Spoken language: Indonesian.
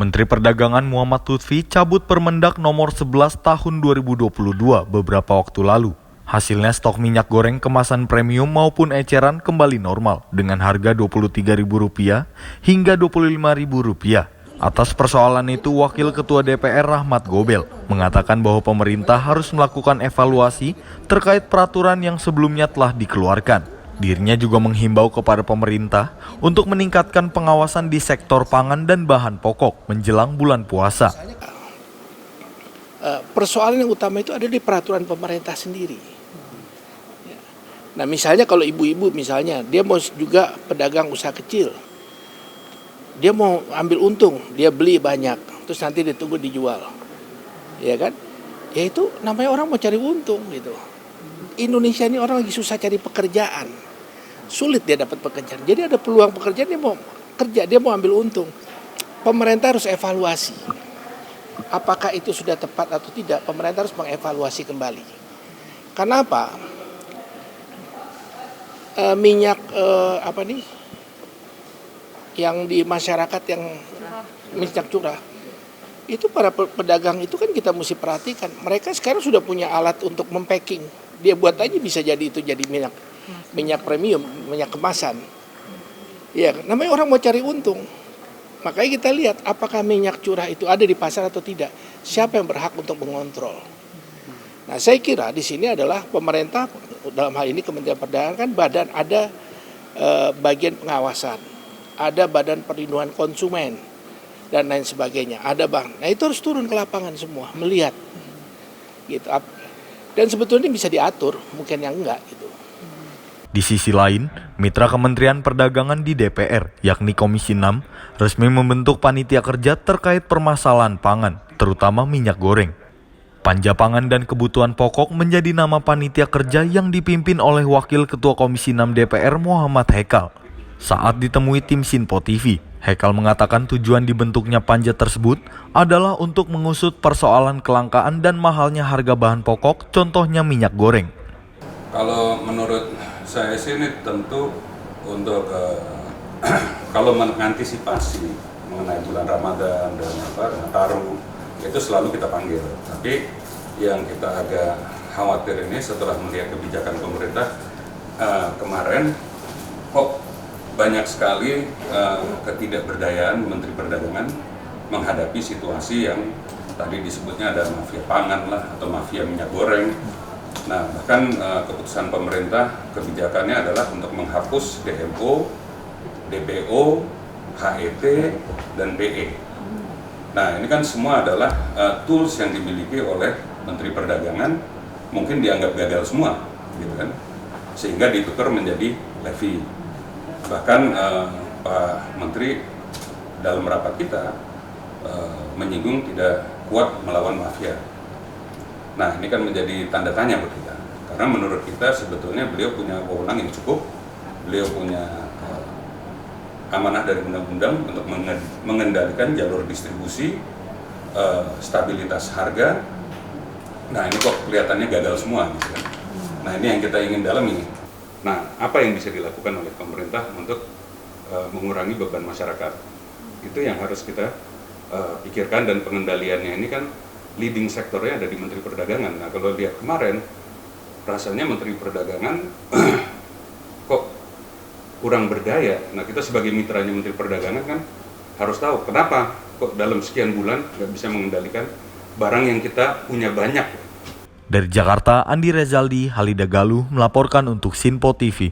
Menteri Perdagangan Muhammad Lutfi cabut Permendak nomor 11 tahun 2022 beberapa waktu lalu. Hasilnya stok minyak goreng kemasan premium maupun eceran kembali normal dengan harga Rp23.000 hingga Rp25.000. Atas persoalan itu, Wakil Ketua DPR Rahmat Gobel mengatakan bahwa pemerintah harus melakukan evaluasi terkait peraturan yang sebelumnya telah dikeluarkan. Dirinya juga menghimbau kepada pemerintah untuk meningkatkan pengawasan di sektor pangan dan bahan pokok menjelang bulan puasa. Persoalan yang utama itu ada di peraturan pemerintah sendiri. Nah, misalnya kalau ibu-ibu misalnya, dia mau juga pedagang usaha kecil. Dia mau ambil untung, dia beli banyak, terus nanti ditunggu dijual. Ya kan? Ya itu namanya orang mau cari untung gitu. Indonesia ini orang lagi susah cari pekerjaan. Sulit dia dapat pekerjaan. Jadi ada peluang pekerjaan, dia mau kerja, dia mau ambil untung. Pemerintah harus evaluasi. Apakah itu sudah tepat atau tidak? Pemerintah harus mengevaluasi kembali. Karena apa? Minyak yang di masyarakat yang minyak curah. Itu para pedagang itu kan kita mesti perhatikan. Mereka sekarang sudah punya alat untuk mempacking. Dia buat aja bisa jadi itu jadi minyak premium, minyak kemasan. Ya, namanya orang mau cari untung. Makanya kita lihat apakah minyak curah itu ada di pasar atau tidak. Siapa yang berhak untuk mengontrol? Nah, saya kira di sini adalah pemerintah, dalam hal ini Kementerian Perdagangan, badan ada bagian pengawasan, ada badan perlindungan konsumen dan lain sebagainya. Ada bank. Nah, itu harus turun ke lapangan semua, melihat. Gitu. Dan sebetulnya bisa diatur, mungkin yang enggak gitu. Di sisi lain, mitra Kementerian Perdagangan di DPR, yakni Komisi 6, resmi membentuk panitia kerja terkait permasalahan pangan, terutama minyak goreng. Panja Pangan dan Kebutuhan Pokok menjadi nama panitia kerja yang dipimpin oleh Wakil Ketua Komisi 6 DPR Muhammad Hekal. Saat ditemui tim Sinpo TV, Hekal mengatakan tujuan dibentuknya panja tersebut adalah untuk mengusut persoalan kelangkaan dan mahalnya harga bahan pokok, contohnya minyak goreng. Kalau menurut saya sih ini tentu untuk kalau mengantisipasi mengenai bulan Ramadan dan Nataru itu selalu kita panggil. Tapi yang kita agak khawatir ini setelah melihat kebijakan pemerintah kemarin kok banyak sekali ketidakberdayaan Menteri Perdagangan menghadapi situasi yang tadi disebutnya ada mafia pangan lah atau mafia minyak goreng. Nah, bahkan keputusan pemerintah kebijakannya adalah untuk menghapus DMO, DPO, HET, dan PE. Nah, ini kan semua adalah tools yang dimiliki oleh Menteri Perdagangan, mungkin dianggap gagal semua, gitu kan? Sehingga ditukar menjadi levy. Bahkan Pak Menteri dalam rapat kita menyinggung tidak kuat melawan mafia. Nah, ini kan menjadi tanda tanya buat kita. Karena menurut kita sebetulnya beliau punya wewenang yang cukup, beliau punya amanah dari undang-undang untuk mengendalikan jalur distribusi, stabilitas harga. Nah, ini kok kelihatannya gagal semua, gitu kan? Nah, ini yang kita ingin dalami. Nah, apa yang bisa dilakukan oleh pemerintah untuk mengurangi beban masyarakat? Itu yang harus kita pikirkan, dan pengendaliannya ini kan leading sektornya ada di Menteri Perdagangan. Nah, kalau lihat kemarin, rasanya Menteri Perdagangan kok kurang berdaya. Nah, kita sebagai mitranya Menteri Perdagangan kan harus tahu kenapa kok dalam sekian bulan nggak bisa mengendalikan barang yang kita punya banyak. Dari Jakarta, Andi Rezaldi, Halida Galuh melaporkan untuk Sinpo TV.